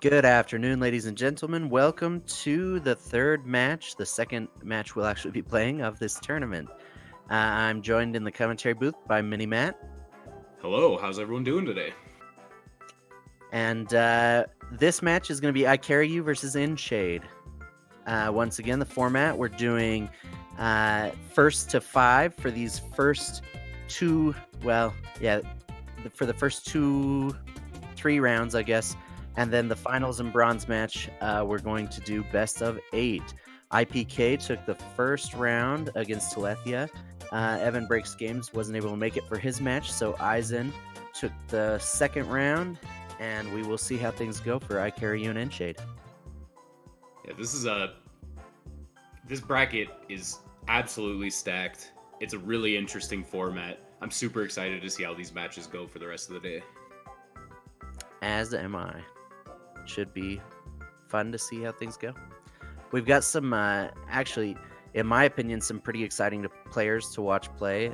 Good afternoon, ladies and gentlemen. Welcome to the third match, the second match we'll actually be playing of this tournament. I'm joined in the commentary booth by Mini Matt. Hello, how's everyone doing today? And this match is going to be ICahriYou versus nshade. Once again, the format, we're doing first to five for these first two, for the first three rounds, I guess. And then the finals and bronze match, we're going to do best of 8. IPK took the first round against Telethia. Evan Breaks Games wasn't able to make it for his match, so Aizen took the second round, and we will see how things go for ICahriYou and nshade. Yeah, this bracket is absolutely stacked. It's a really interesting format. I'm super excited to see how these matches go for the rest of the day. As am I. Should be fun to see how things go. We've got some, actually, in my opinion, some pretty exciting players to watch play.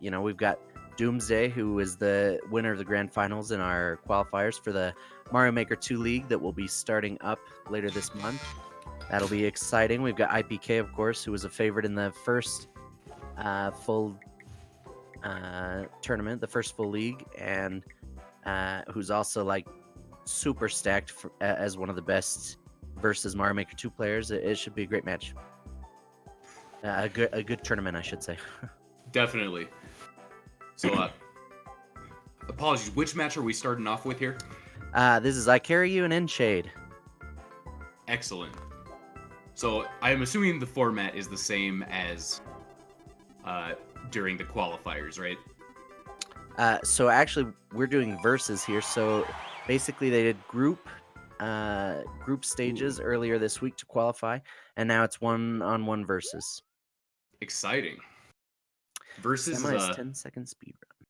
We've got Doomsday, who is the winner of the grand finals in our qualifiers for the Mario Maker 2 League that will be starting up later this month. That'll be exciting. We've got IPK, of course, who was a favorite in the first full tournament, the first full league, and who's also like super stacked as one of the best versus Mario Maker 2 players. It should be a great match. A good tournament, I should say. Definitely. So, apologies, which match are we starting off with here? This is ICahriYou and nshade. Excellent. So, I'm assuming the format is the same as during the qualifiers, right? So actually, we're doing versus here. So basically, they did group stages earlier this week to qualify, and now it's one-on-one versus. Exciting. Versus is 10-second speed run.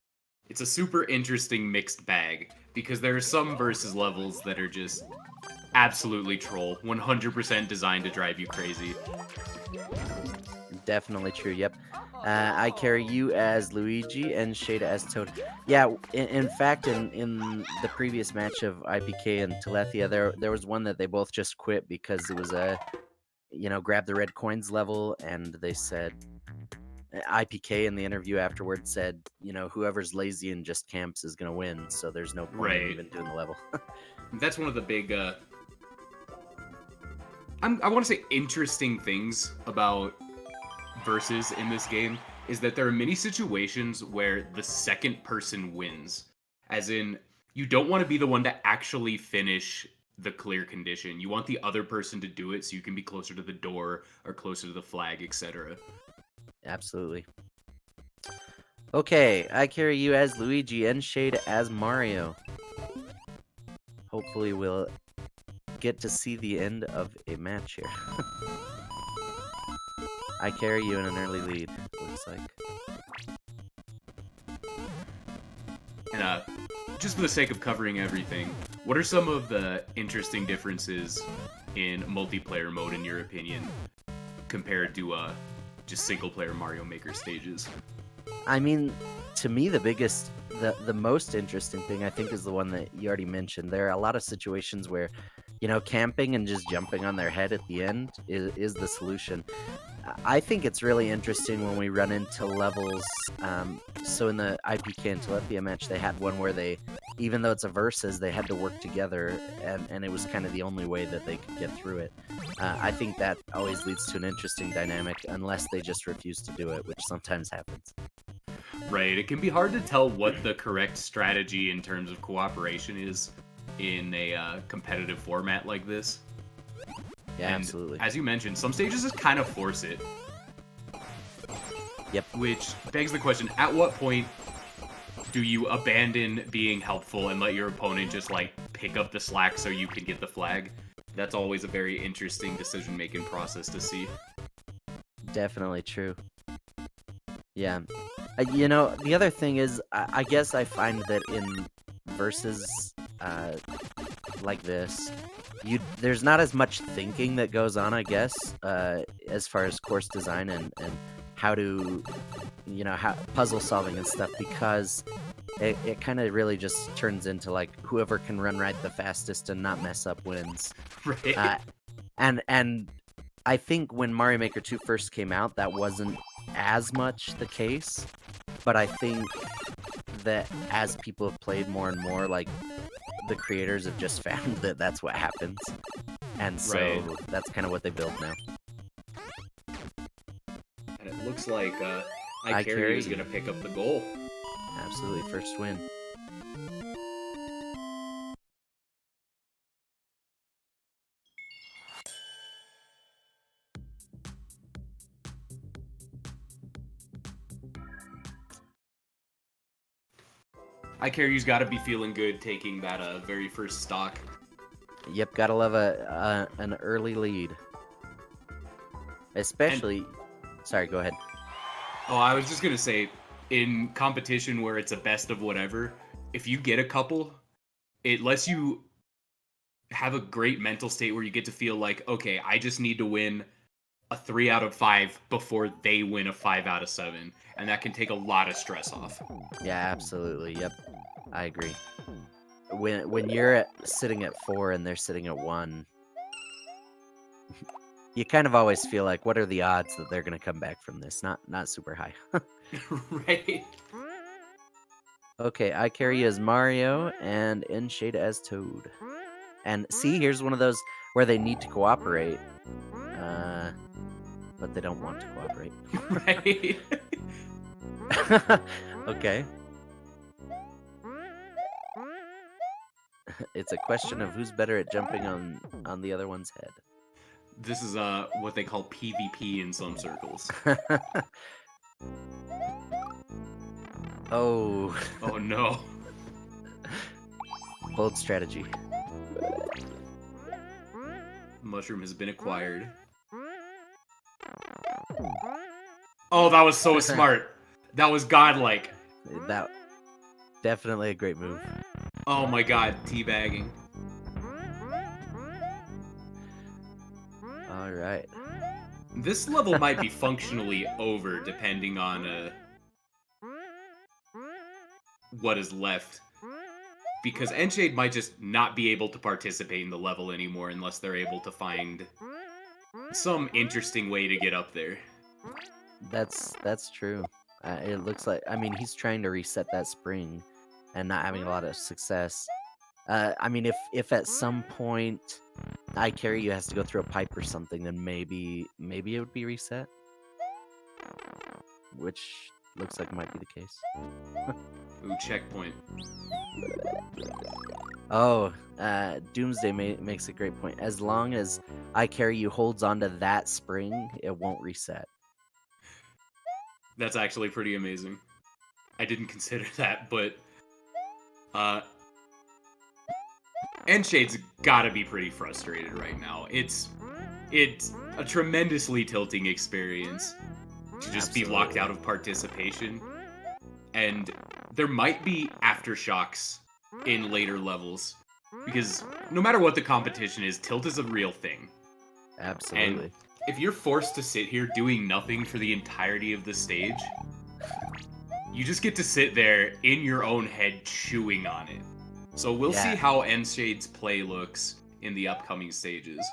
It's a super interesting mixed bag because there are some versus levels that are just absolutely troll, 100% designed to drive you crazy. Definitely true. Yep. ICahriYou as Luigi and nshade as Toad. Yeah. In fact, in the previous match of IPK and Telethia, there was one that they both just quit because it was a grab the red coins level, and they said IPK in the interview afterwards said, whoever's lazy and just camps is gonna win. So there's no point in even doing the level. That's one of the big. I want to say interesting things about versus in this game is that there are many situations where the second person wins. As in, you don't want to be the one to actually finish the clear condition. You want the other person to do it so you can be closer to the door or closer to the flag, etc. Absolutely. Okay, ICahriYou as Luigi, nshade as Mario. Hopefully we'll get to see the end of a match here. ICahriYou in an early lead, looks like. And just for the sake of covering everything, what are some of the interesting differences in multiplayer mode, in your opinion, compared to just single-player Mario Maker stages? I mean, to me, the most interesting thing, I think, is the one that you already mentioned. There are a lot of situations where, camping and just jumping on their head at the end is the solution. I think it's really interesting when we run into levels. So in the IPK and Telethia match, they had one where they, even though it's a versus, they had to work together, and it was kind of the only way that they could get through it. I think that always leads to an interesting dynamic, unless they just refuse to do it, which sometimes happens. Right, it can be hard to tell what the correct strategy in terms of cooperation is in a competitive format like this. Yeah, and absolutely. As you mentioned, some stages just kind of force it. Yep. Which begs the question, at what point do you abandon being helpful and let your opponent just, pick up the slack so you can get the flag? That's always a very interesting decision-making process to see. Definitely true. Yeah. The other thing is, I guess I find that in versus like this, there's not as much thinking that goes on, I guess, as far as course design and how to, how puzzle solving and stuff, because it kind of really just turns into whoever can run right the fastest and not mess up wins. Right. And I think when Mario Maker 2 first came out, that wasn't as much the case. But I think that as people have played more and more, like, the creators have just found that that's what happens. And so that's kind of what they build now. And it looks like ICahriYou is going to pick up the goal. Absolutely, first win. ICahriYou's got to be feeling good taking that very first stock. Yep, gotta love an early lead. Especially... Sorry, go ahead. Oh, I was just going to say, in competition where it's a best of whatever, if you get a couple, it lets you have a great mental state where you get to feel like, okay, I just need to win a 3 out of 5 before they win a 5 out of 7. And that can take a lot of stress off. Yeah, absolutely. Yep, I agree. When you're sitting at 4 and they're sitting at 1, you kind of always feel like, what are the odds that they're going to come back from this? Not super high. Right. Okay, ICahriYou as Mario and nshade as Toad. And see, here's one of those where they need to cooperate, but they don't want to cooperate. Right. Okay. It's a question of who's better at jumping on the other one's head. This is what they call PvP in some circles. Oh. Oh no. Bold strategy. Mushroom has been acquired. Oh, that was so smart. That was godlike. That definitely a great move. Oh my god, teabagging. All right. This level might be functionally over depending on what is left. Because nshade might just not be able to participate in the level anymore unless they're able to find some interesting way to get up there. That's true. It looks like, I mean, he's trying to reset that spring and not having a lot of success. I mean, if at some point ICahriYou has to go through a pipe or something, then maybe it would be reset. Which looks like it might be the case. Ooh, checkpoint. Oh, Doomsday makes a great point. As long as ICahriYou holds onto that spring, it won't reset. That's actually pretty amazing. I didn't consider that, but nshade's gotta be pretty frustrated right now. It's a tremendously tilting experience to just be locked out of participation. And there might be aftershocks in later levels. Because no matter what the competition is, tilt is a real thing. Absolutely. And if you're forced to sit here doing nothing for the entirety of the stage, you just get to sit there in your own head chewing on it. So we'll see how nshade's play looks in the upcoming stages.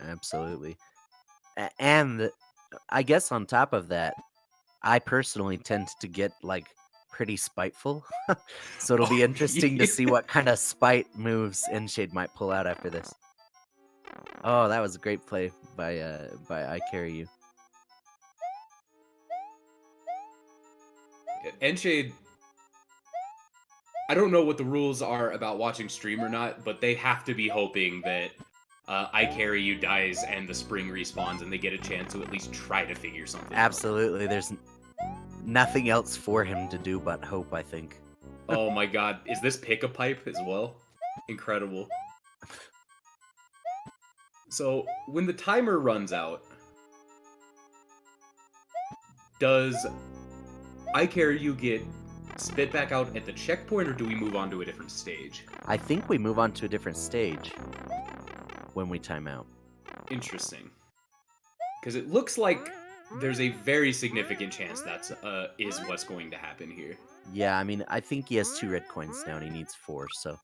Absolutely. And I guess on top of that, I personally tend to get, like, pretty spiteful. So it'll be interesting to see what kind of spite moves nshade might pull out after this. Oh, that was a great play by ICahriYou. nshade, I don't know what the rules are about watching stream or not, but they have to be hoping that ICahriYou dies and the spring respawns and they get a chance to at least try to figure something out. Absolutely. There's nothing else for him to do but hope, I think. Oh my god, is this pick a pipe as well? Incredible. So, when the timer runs out, does ICahriYou get spit back out at the checkpoint, or do we move on to a different stage? I think we move on to a different stage when we time out. Interesting. Because it looks like there's a very significant chance that's is what's going to happen here. Yeah, I mean, I think he has 2 red coins now and he needs 4, so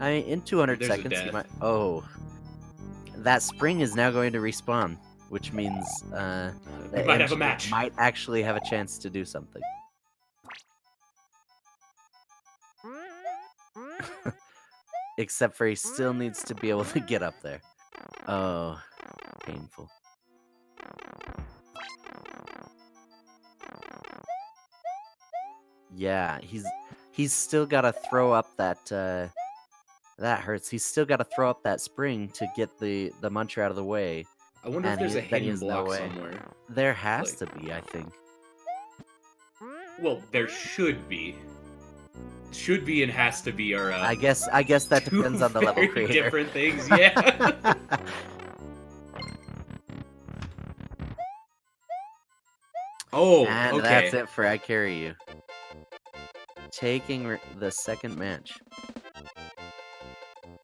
in 200 There's a seconds he death. might. Oh, that spring is now going to respawn, which means that We might have a Nshade match. might actually have a chance to do something. Except for he still needs to be able to get up there. Oh, painful. Yeah, he's still got to throw up that that hurts. He's still got to throw up that spring to get the muncher out of the way. I wonder if And there's a then he hidden has no block way. somewhere. There has Like- to be, I think. Well, there should be. Should be and has to be are. I guess that two depends on the level very creator. different things, yeah. Oh, And okay. that's it for ICahriYou. Taking the second match.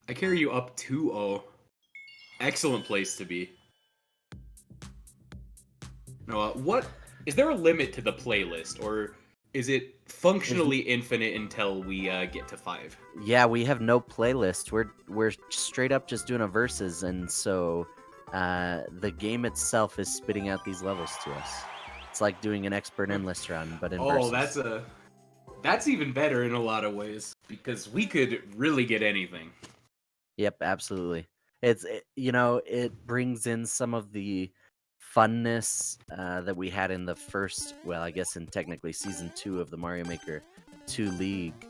ICahriYou up 2-0. Excellent place to be. No, what is there a limit to the playlist, or is it functionally infinite until we get to 5? Yeah, we have no playlist. We're straight up just doing a versus, and so the game itself is spitting out these levels to us. It's like doing an expert endless run, but in versus. That's even better in a lot of ways, because we could really get anything. Yep, absolutely. It brings in some of the funness that we had in the first, well, I guess in technically season 2 of the Mario Maker 2 League.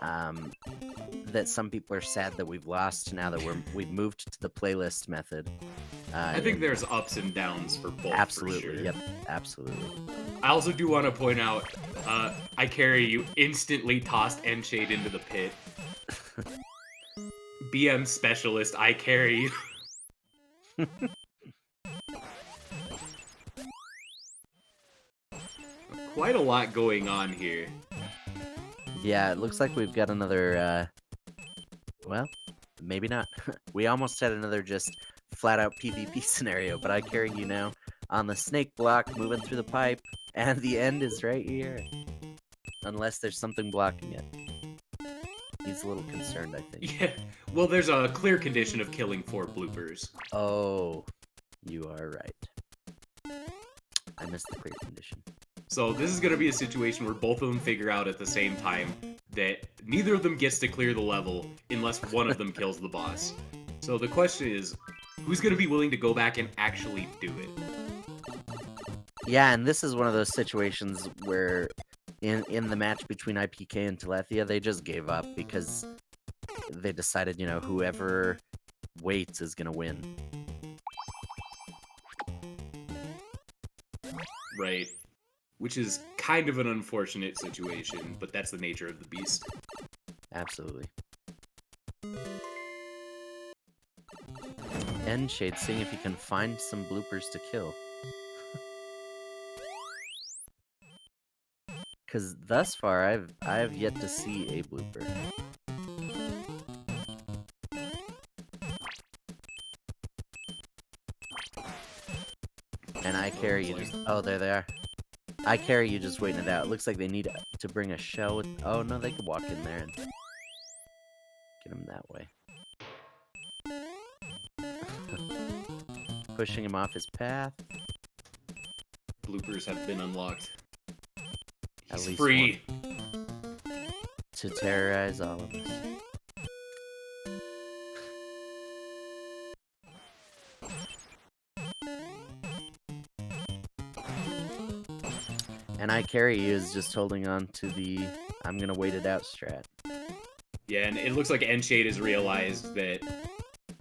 That some people are sad that we've lost now that we've moved to the playlist method. I think there's ups and downs for both. Absolutely, for sure. Yep, absolutely. I also do want to point out, ICahriYou instantly tossed nshade into the pit. BM specialist, ICahriYou. Quite a lot going on here. Yeah, it looks like we've got another, well, maybe not. We almost had another just flat-out PvP scenario, but ICahriYou now on the snake block, moving through the pipe, and the end is right here. Unless there's something blocking it. He's a little concerned, I think. Yeah, well, there's a clear condition of killing 4 bloopers. Oh, you are right. I missed the clear condition. So this is going to be a situation where both of them figure out at the same time that neither of them gets to clear the level unless one of them kills the boss. So the question is, who's going to be willing to go back and actually do it? Yeah, and this is one of those situations where in the match between IPK and Telethia, they just gave up because they decided, whoever waits is going to win. Right. Which is kind of an unfortunate situation, but that's the nature of the beast. Absolutely. Nshade seeing if he can find some bloopers to kill. Because thus far, I have yet to see a blooper. And ICahriYou just... Oh, there they are. ICahriYou just waiting it out. It looks like they need to bring a shell with... Oh, no, they could walk in there and get him that way. Pushing him off his path. Bloopers have been unlocked. He's At least free. To terrorize all of us. And ICahriYou is just holding on to the I'm gonna wait it out strat. Yeah, and it looks like nshade has realized that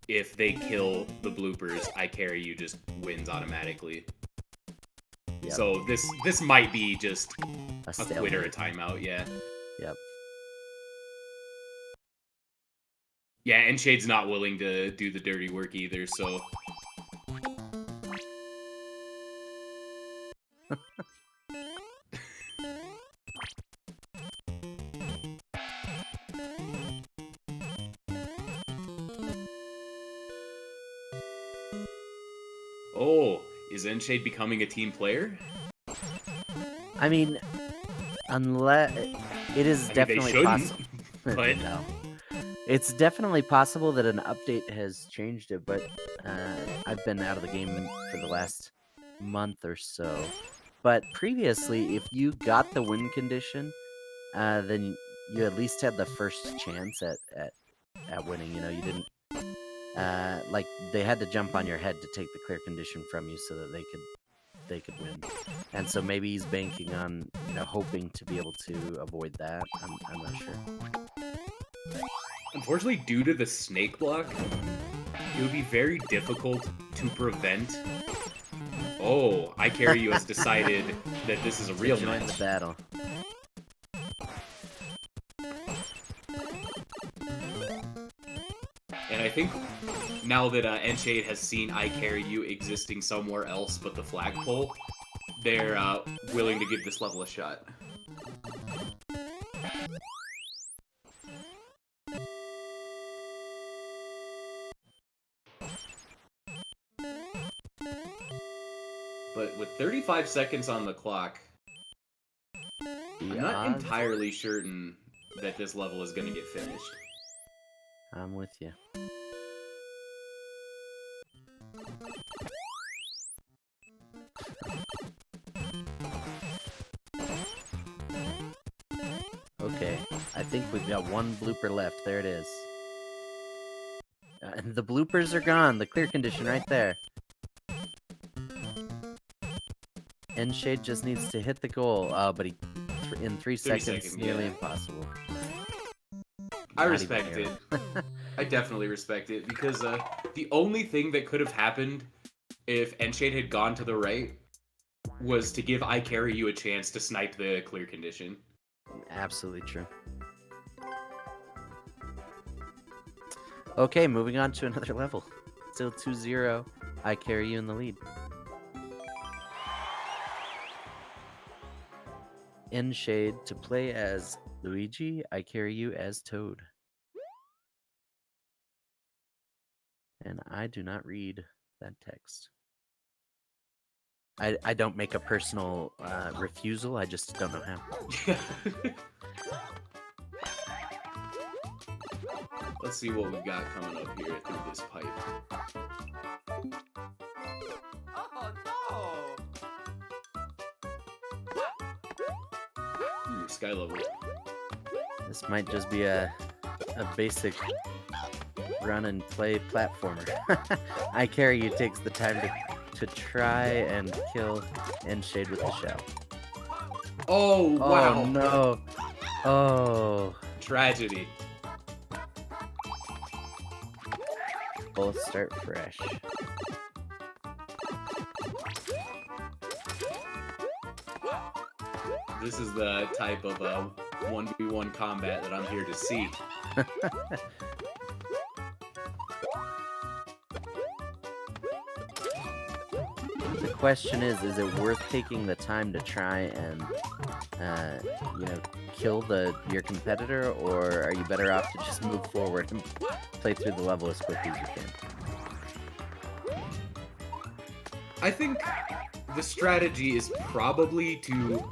if they kill the bloopers, ICahriYou just wins automatically. Yep. So this might be just a stalemate. quit or a timeout, yeah. Yep. Yeah, nshade's not willing to do the dirty work either, so... Oh, is nshade becoming a team player? I mean, Unless it is I mean, they definitely shouldn't, possible. but No. It's definitely possible that an update has changed it, but I've been out of the game for the last month or so. But previously, if you got the win condition, then you at least had the first chance at winning. You know, you didn't like they had to jump on your head to take the clear condition from you so that they could win. And so maybe he's banking on, you know, hoping to be able to avoid that. I'm not sure. unfortunately, due to the snake block, it would be very difficult to prevent. Oh, ICahriYou has decided that this is a real Join match. the battle. And I think now that nshade has seen ICahriYou existing somewhere else but the flagpole, they're willing to give this level a shot. But with 35 seconds on the clock, I'm not entirely certain that this level is going to get finished. I'm with you. Okay, I think we've got one blooper left. There it is. And the bloopers are gone. The clear condition right there. nshade just needs to hit the goal. But he, in 3 seconds, nearly impossible. I respect it. I definitely respect it, because the only thing that could have happened if nshade had gone to the right was to give ICahriYou a chance to snipe the clear condition. Absolutely true. Okay, moving on to another level. Still 2-0. ICahriYou in the lead. nshade to play as Luigi, ICahriYou as Toad. And I do not read that text. I don't make a personal refusal, I just don't know how. Let's see what we've got coming up here through this pipe. Oh no! Sky level. This might just be a basic run and play platformer. ICahriYou takes the time to try and kill nshade with the shell. Oh, wow. Oh, no. Oh. Tragedy. Both start fresh. This is the type of 1v1 combat that I'm here to see. The question is it worth taking the time to try and, you know, kill your competitor, or are you better off to just move forward and play through the level as quickly as you can? I think the strategy is probably to,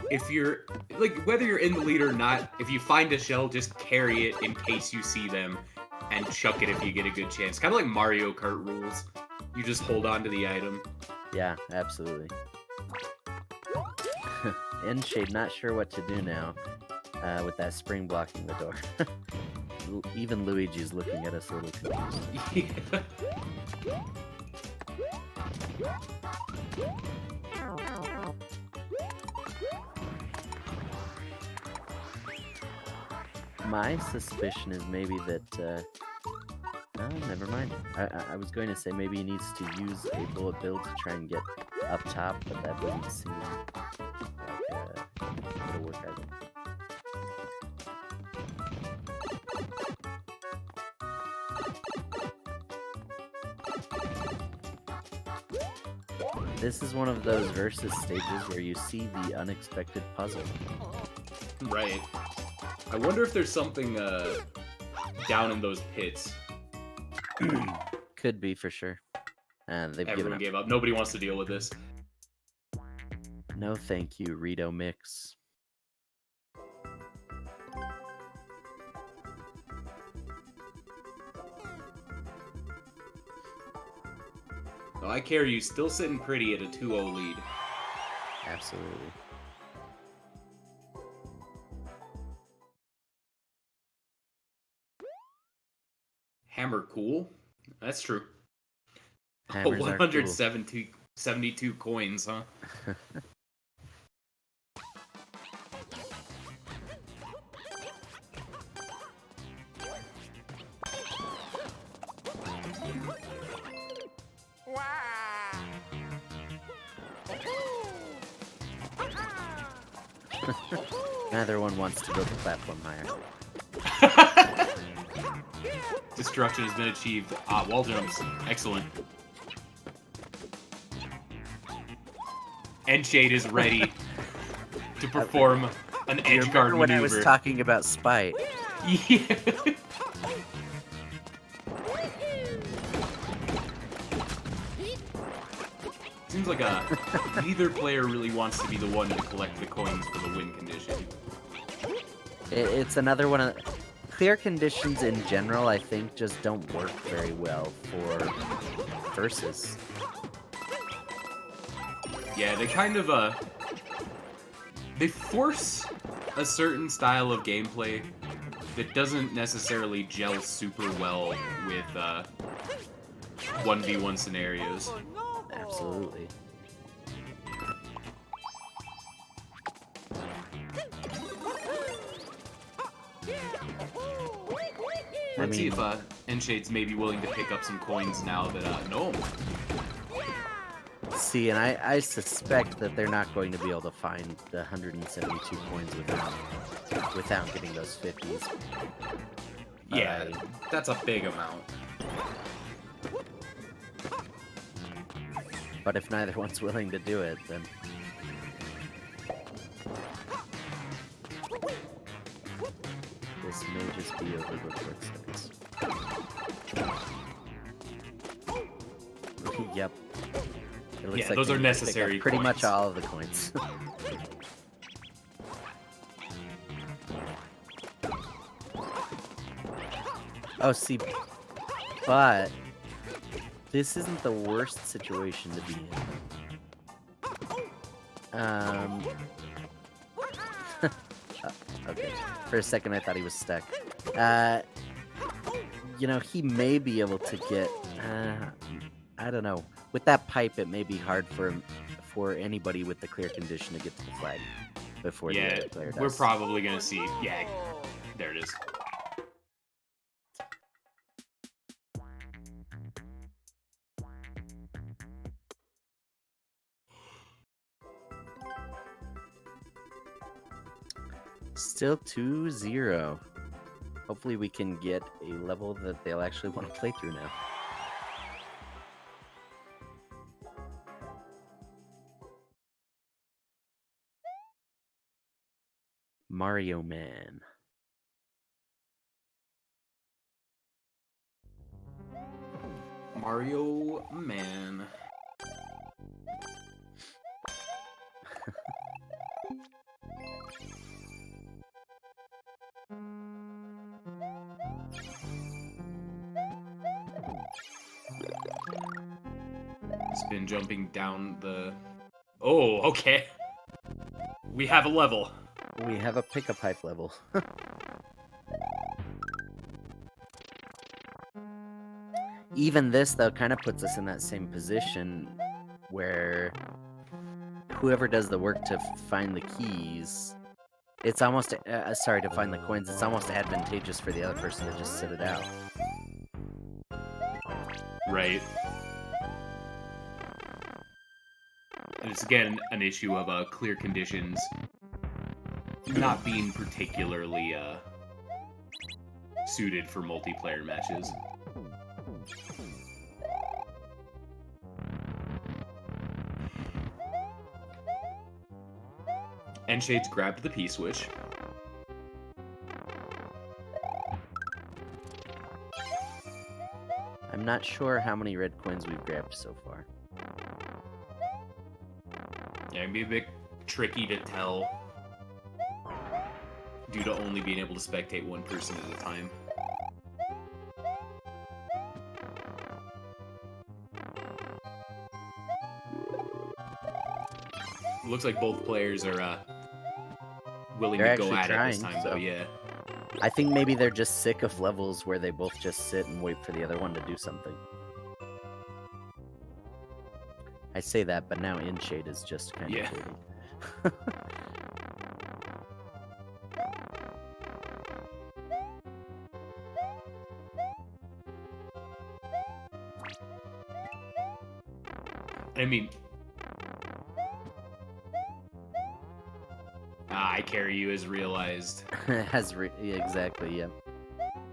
if you're, like, whether you're in the lead or not, if you find a shell, just carry it in case you see them, and chuck it if you get a good chance. Kind of like Mario Kart rules. You just hold on to the item. Yeah, absolutely. nshade not sure what to do now with that spring blocking the door. Even Luigi's looking at us a little confused. My suspicion is maybe that oh, never mind. I was going to say maybe he needs to use a bullet build to try and get up top, but that doesn't seem like it'll work either. This is one of those versus stages where you see the unexpected puzzle. Right. I wonder if there's something down in those pits. Could be for sure. And Everyone gave up. Nobody wants to deal with this. No thank you, Rito Mix. Oh, ICahriYou still sitting pretty at a 2-0 lead. Absolutely. Hammer cool. That's true. Hammers are cool. 172 coins, huh? Neither one wants to build the platform higher. Destruction has been achieved. Wall jumps. Excellent. nshade is ready to perform an edge guard maneuver. When I was talking about spite. Yeah. Seems like neither player really wants to be the one to collect the coins for the win condition. It's another one of clear conditions in general. I think just don't work very well for versus. Yeah, they kind of they force a certain style of gameplay that doesn't necessarily gel super well with 1v1 scenarios. Absolutely. Let's see if nshade's maybe willing to pick up some coins now that no. See, and I suspect that they're not going to be able to find the 172 coins without getting those 50s. Yeah, that's a big amount. But if neither one's willing to do it, then... this may just be over before it starts. Yep. It looks like those are necessary pretty coins. much all of the coins. Oh, see, but this isn't the worst situation to be in. Okay. For a second, I thought he was stuck. You know, he may be able to get. I don't know. With that pipe, it may be hard for anybody with the clear condition to get to the flag before the other player does. We're probably gonna see. Yeah, there it is. Still 2-0. Hopefully we can get a level that they'll actually want to play through now. Mario Man. Mario Man. Spin jumping down the... Oh, okay. We have a level. We have a pick-a-pipe level. Even this, though, kind of puts us in that same position where whoever does the work to find the keys, it's almost, sorry, to find the coins, it's almost advantageous for the other person to just sit it out. Right. And it's, again, an issue of clear conditions not being particularly suited for multiplayer matches. nshade's grabbed the P-switch. I'm not sure how many red coins we've grabbed so far. Yeah, it'd be a bit tricky to tell due to only being able to spectate one person at a time. Looks like both players are willing They're to go actually at it this trying, time, so- though. Yeah. I think maybe they're just sick of levels where they both just sit and wait for the other one to do something. I say that, but now nshade is just kind Yeah. of shady. I mean, ICahriYou has realized. Exactly, yeah.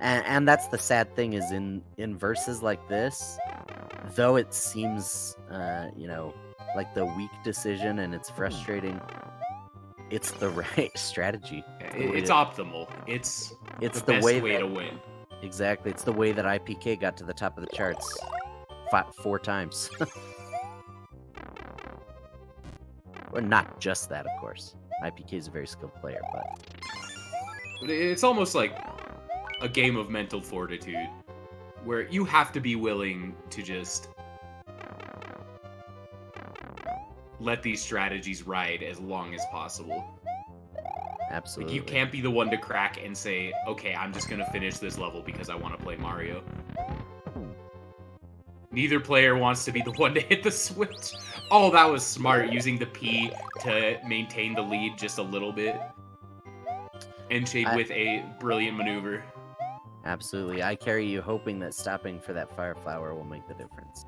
And that's the sad thing is in verses like this, though it seems, you know, like the weak decision and it's frustrating, it's the right strategy. It's optimal. It's the best way to win. Exactly. It's the way that IPK got to the top of the charts 4 times. Or not just that, of course. IPK is a very skilled player, But it's almost like a game of mental fortitude, where you have to be willing to just let these strategies ride as long as possible. absolutely. Like, you can't be the one to crack and say, okay, I'm just gonna finish this level because I want to play Mario. Neither player wants to be the one to hit the switch. Oh, that was smart, using the P to maintain the lead just a little bit. nshade with a brilliant maneuver. Absolutely. ICahriYou hoping that stopping for that fire flower will make the difference.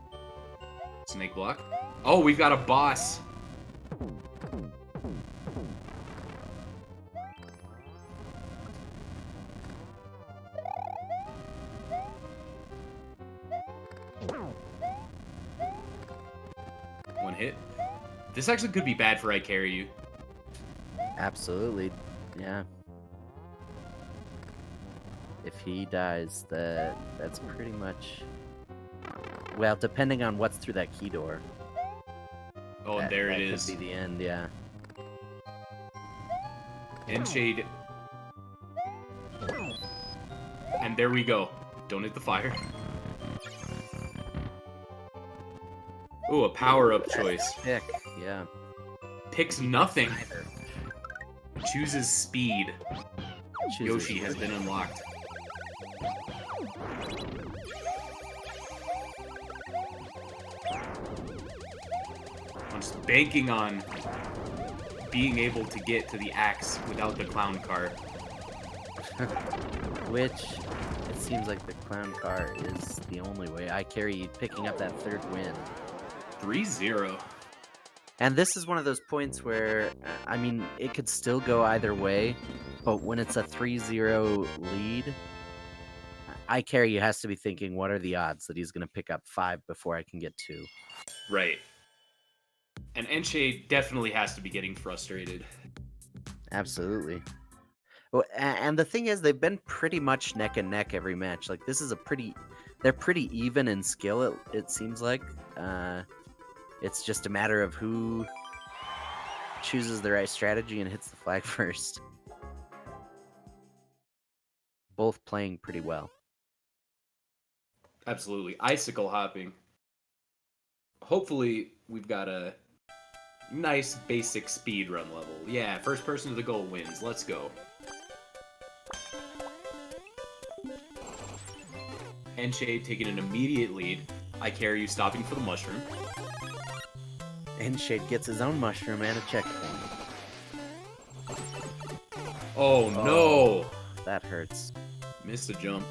Snake block. Oh, we've got a boss. One hit. This actually could be bad for ICahriYou. Absolutely. Yeah. If he dies, that's pretty much... Well, depending on what's through that key door. Oh, and there it is. That could be the end, yeah. nshade. And there we go. Don't hit the fire. Ooh, a power-up choice. Pick, yeah. Picks nothing. Chooses speed. Chooses Yoshi has been unlocked. I'm just banking on being able to get to the axe without the clown car. Which, it seems like the clown car is the only way. ICahriYou picking up that 3rd win. 3-0. And this is one of those points where, I mean, it could still go either way, but when it's a 3-0 lead, ICahriYou has to be thinking, what are the odds that he's going to pick up 5 before I can get 2? Right. And nshade definitely has to be getting frustrated. Absolutely. Well, and the thing is, they've been pretty much neck and neck every match. Like, this is they're pretty even in skill, it seems like. It's just a matter of who chooses the right strategy and hits the flag first. Both playing pretty well. Absolutely. Icicle hopping. Hopefully, we've got a nice basic speedrun level. Yeah, first person to the goal wins. Let's go. nshade taking an immediate lead. ICahriYou stopping for the mushroom. nshade gets his own mushroom and a checkpoint. Oh no! That hurts. Missed a jump.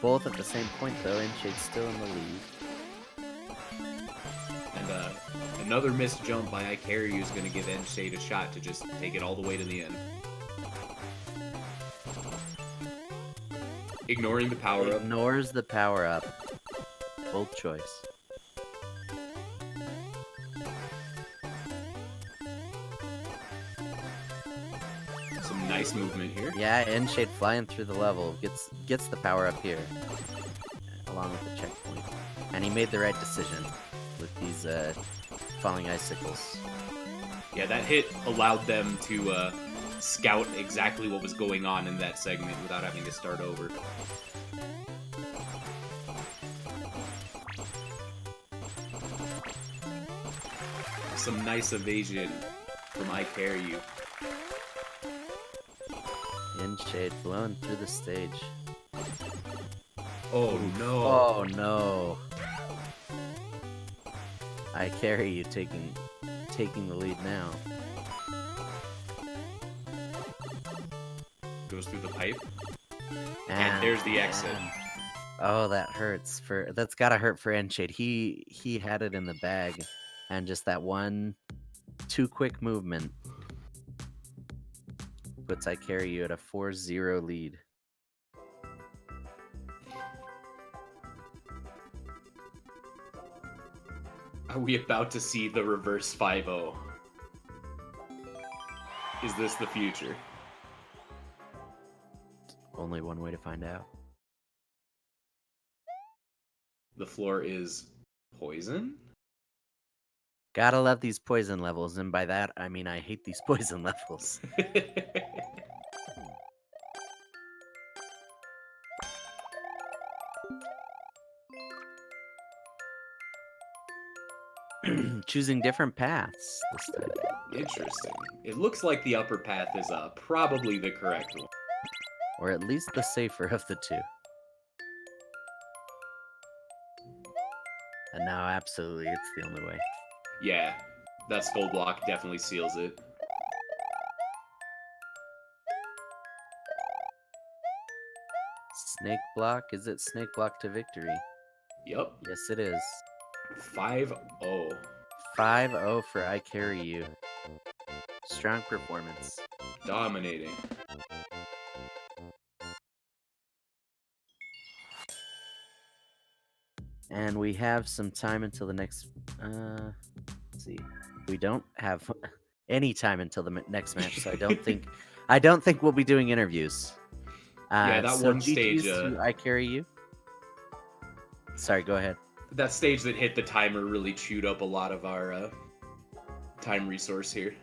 Both at the same point, though. nshade's still in the lead. And another missed jump by ICahriYou is going to give nshade a shot to just take it all the way to the end. Ignoring the power-up. Ignores the power-up. Bold choice. Some nice movement here. Yeah, nshade flying through the level. Gets the power-up here. Along with the checkpoint. And he made the right decision with these falling icicles. Yeah, that hit allowed them to scout exactly what was going on in that segment without having to start over. some nice evasion from ICahriYou. nshade blowing through the stage. Oh no. Oh no. ICahriYou taking the lead now. Goes through the pipe. And there's the exit. Oh, that hurts. That's gotta hurt for nshade. He had it in the bag, and just that one too quick movement puts ICahriYou at a 4-0 lead. Are we about to see the reverse 5-0? Is this the future? Only one way to find out. The floor is poison? Gotta love these poison levels, and by that I mean I hate these poison levels. Choosing different paths this time. Interesting. It looks like the upper path is probably the correct one. Or at least the safer of the two. And now absolutely it's the only way. Yeah, that skull block definitely seals it. Snake block? Is it snake block to victory? Yep. Yes, it is. 5-0. 5-0 for ICahriYou. Strong performance. Dominating. And we have some time until the next... let's see. We don't have any time until the next match, so I don't think we'll be doing interviews. Yeah, that one stage. To ICahriYou. Sorry, go ahead. That stage that hit the timer really chewed up a lot of our time resource here.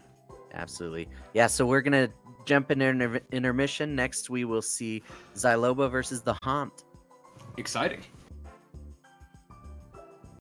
Absolutely. Yeah, so we're going to jump into intermission. Next, we will see Zyloba versus the Haunt. Exciting.